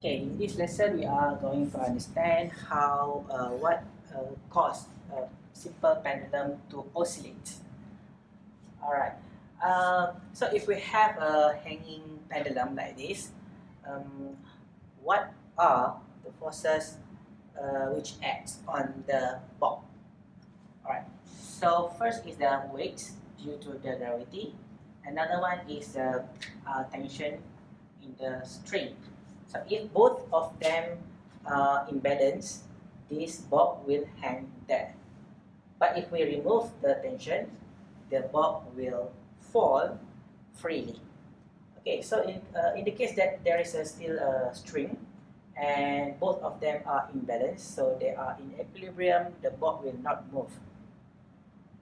Okay, in this lesson we are going to understand how what cause a simple pendulum to oscillate. All right. So if we have a hanging pendulum like this, um, what are the forces which acts on the bob? All right. So first is the weight due to the gravity. Another one is the tension in the string. So if both of them are in balance, this bob will hang there. But if we remove the tension, the bob will fall freely. Okay, so in the case that there is still a string and both of them are in balance, so they are in equilibrium, the bob will not move.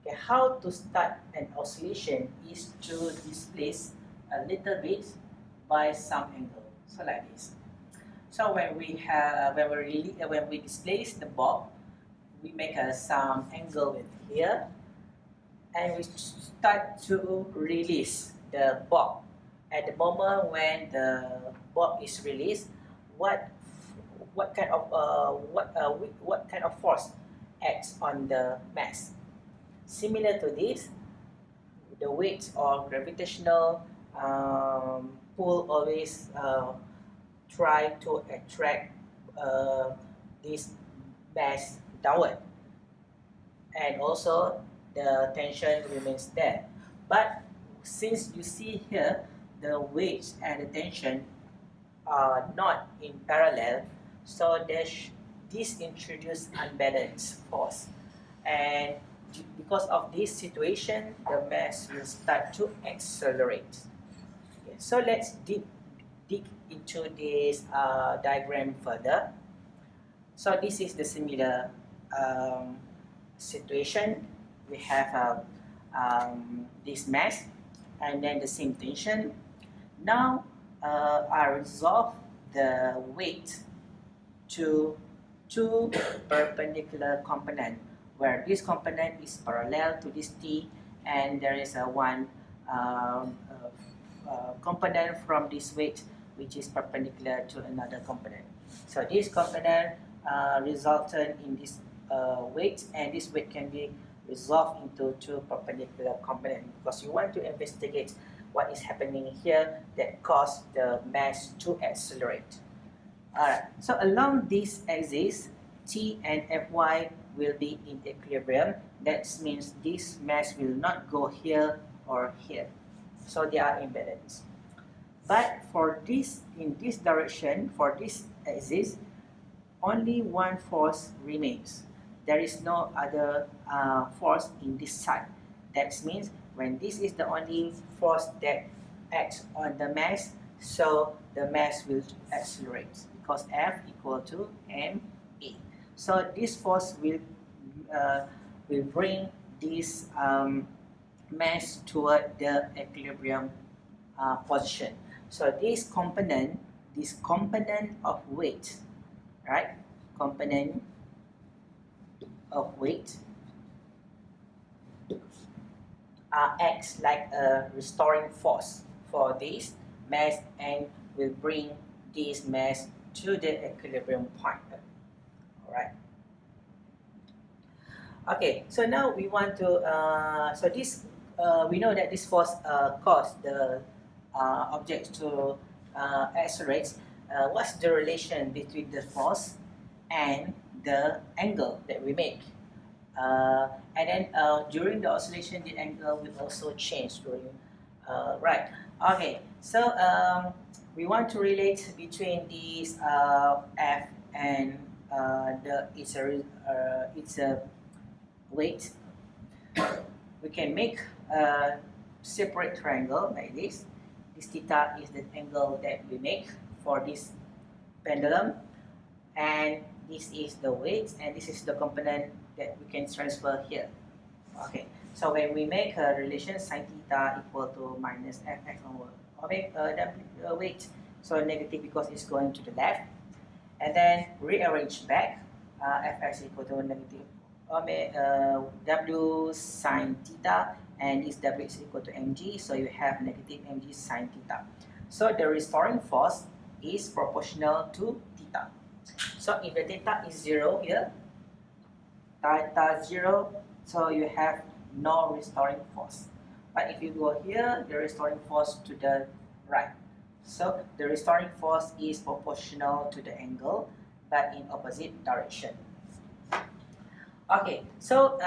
Okay, how to start an oscillation is to displace a little bit by some angle. So like this. So when we displace the bob, we make some angle with here, and we start to release the bob. At the moment when the bob is released, what what kind of what kind of force acts on the mass? Similar to this, the weight or gravitational pull always try to attract this mass downward, and also the tension remains there. But since you see here, the weight and the tension are not in parallel, so this introduces unbalanced force, and because of this situation, the mass will start to accelerate. Okay, so let's dig into this diagram further. So this is the similar situation. We have this mass and then the same tension. Now I resolve the weight to two perpendicular components, where this component is parallel to this T, and there is a one component from this weight which is perpendicular to another component. So this component resulted in this weight, and this weight can be resolved into two perpendicular components because you want to investigate what is happening here that caused the mass to accelerate. Alright, so along this axis, T and Fy will be in equilibrium. That means this mass will not go here or here. So they are in balance. But for this, in this direction, for this axis, only one force remains. There is no other force in this side. That means when this is the only force that acts on the mass, so the mass will accelerate because F equal to ma. So this force will bring this mass toward the equilibrium position. So this component of weight, right? Component of weight acts like a restoring force for this mass and will bring this mass to the equilibrium point. Alright. Okay, so now we want to, we know that this force caused the object to accelerate. What's the relation between the force and the angle that we make? And then during the oscillation, the angle will also change during, right. Okay, so we want to relate between these F and it's a weight. We can make a separate triangle like this. This theta is the angle that we make for this pendulum, and this is the weight, and this is the component that we can transfer here. Okay, so when we make a relation sin theta equal to minus fx over weight, so negative because it's going to the left, and then rearrange back, fx equal to negative w sin theta, and this w is equal to mg, so you have negative mg sin theta. So the restoring force is proportional to theta. So if the theta is 0 here, theta 0, so you have no restoring force. But if you go here, the restoring force to the right. So the restoring force is proportional to the angle, but in opposite direction. Okay, so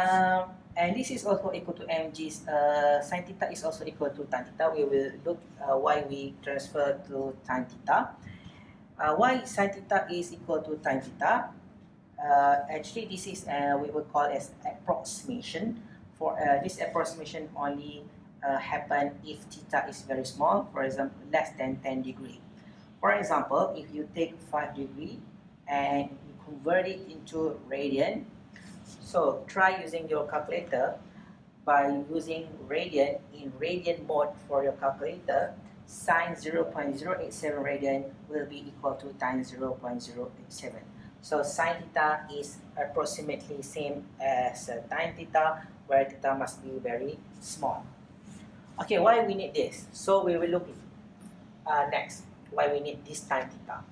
and this is also equal to mg's sin theta is also equal to tan theta. We will look why we transfer to tan theta. Why sin theta is equal to tan theta? Actually, this is we will call as approximation. For this approximation only happen if theta is very small, for example, less than 10 degree. For example, if you take 5 degree and you convert it into radian, so try using your calculator. By using radian in radian mode for your calculator, sine 0.087 radian will be equal to tan 0.087. So sine theta is approximately same as tan theta, where theta must be very small. Okay, why we need this? So we will look next why we need this tan theta.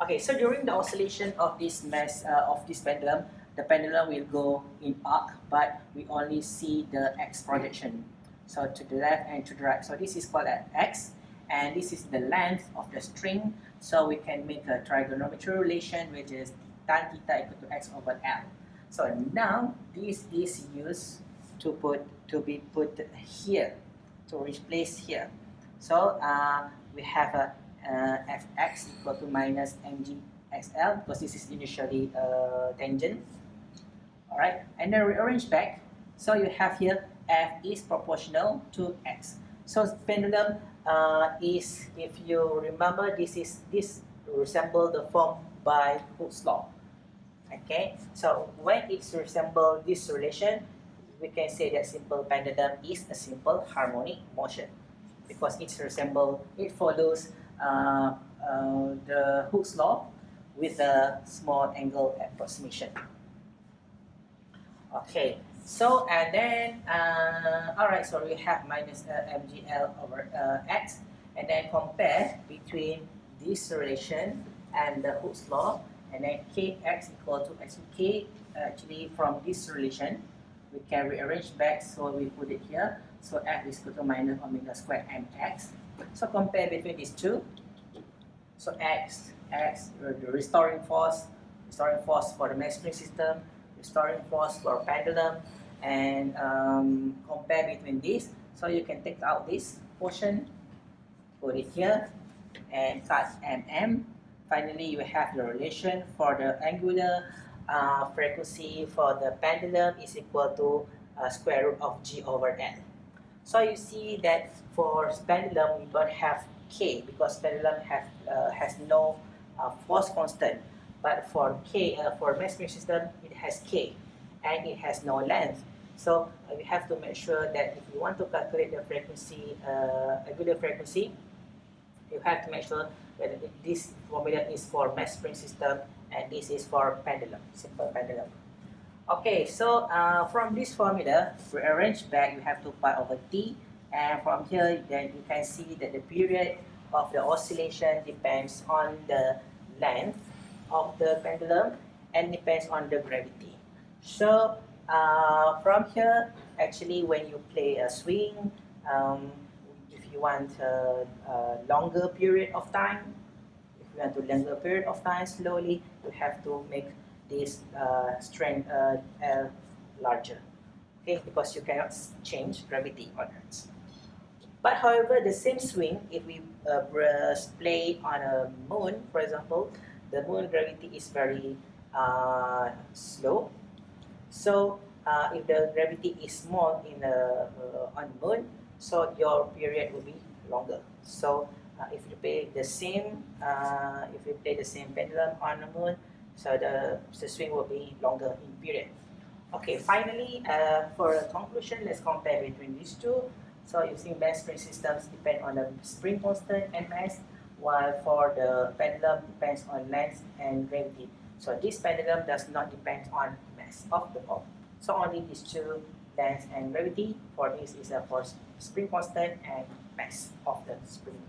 Okay, so during the oscillation of this pendulum, the pendulum will go in arc, but we only see the x projection. So to the left and to the right. So this is called x, and this is the length of the string. So we can make a trigonometry relation, which is tan theta equal to x over L. So now this is used to be put here, to replace here. So we have a fx equal to minus mgxl, because this is initially tangent. Alright, and then rearrange back. So you have here f is proportional to x. So pendulum is, if you remember, this resemble the form by Hooke's law. Okay, so when it's resemble this relation, we can say that simple pendulum is a simple harmonic motion, because it follows the Hooke's law with a small angle approximation. Okay, so and then alright, so we have minus mgl over x, and then compare between this relation and the Hooke's law, and then kx equal to x. K actually from this relation we can rearrange back, so we put it here. So f is equal to minus omega squared mx. So compare between these two. So x the restoring force for the mass spring system, restoring force for pendulum, and compare between these. So you can take out this portion, put it here, and cut mm. Finally, you have the relation for the angular frequency for the pendulum is equal to square root of g over L. So you see that for pendulum we don't have k, because pendulum has no force constant. But for for mass spring system, it has k, and it has no length. So we have to make sure that if you want to calculate the frequency, angular frequency, you have to make sure that this formula is for mass spring system, and this is for pendulum, simple pendulum. Okay, so from this formula, rearrange back, you have to pi over t, and from here, then you can see that the period of the oscillation depends on the length of the pendulum and depends on the gravity. So from here, actually, when you play a swing, if you want a longer period of time, slowly, you have to make this strength L larger, okay, because you cannot change gravity on Earth. But however, the same swing, if we play on a moon, for example, the moon gravity is very slow. So if the gravity is small on moon, so your period will be longer. So if you play the same pendulum on the moon, so the swing will be longer in period. Okay, finally, for a conclusion, let's compare between these two. So using mass spring systems depend on the spring constant and mass, while for the pendulum depends on length and gravity. So this pendulum does not depend on mass of the ball. So only these two, length and gravity. For this is for spring constant and mass of the spring.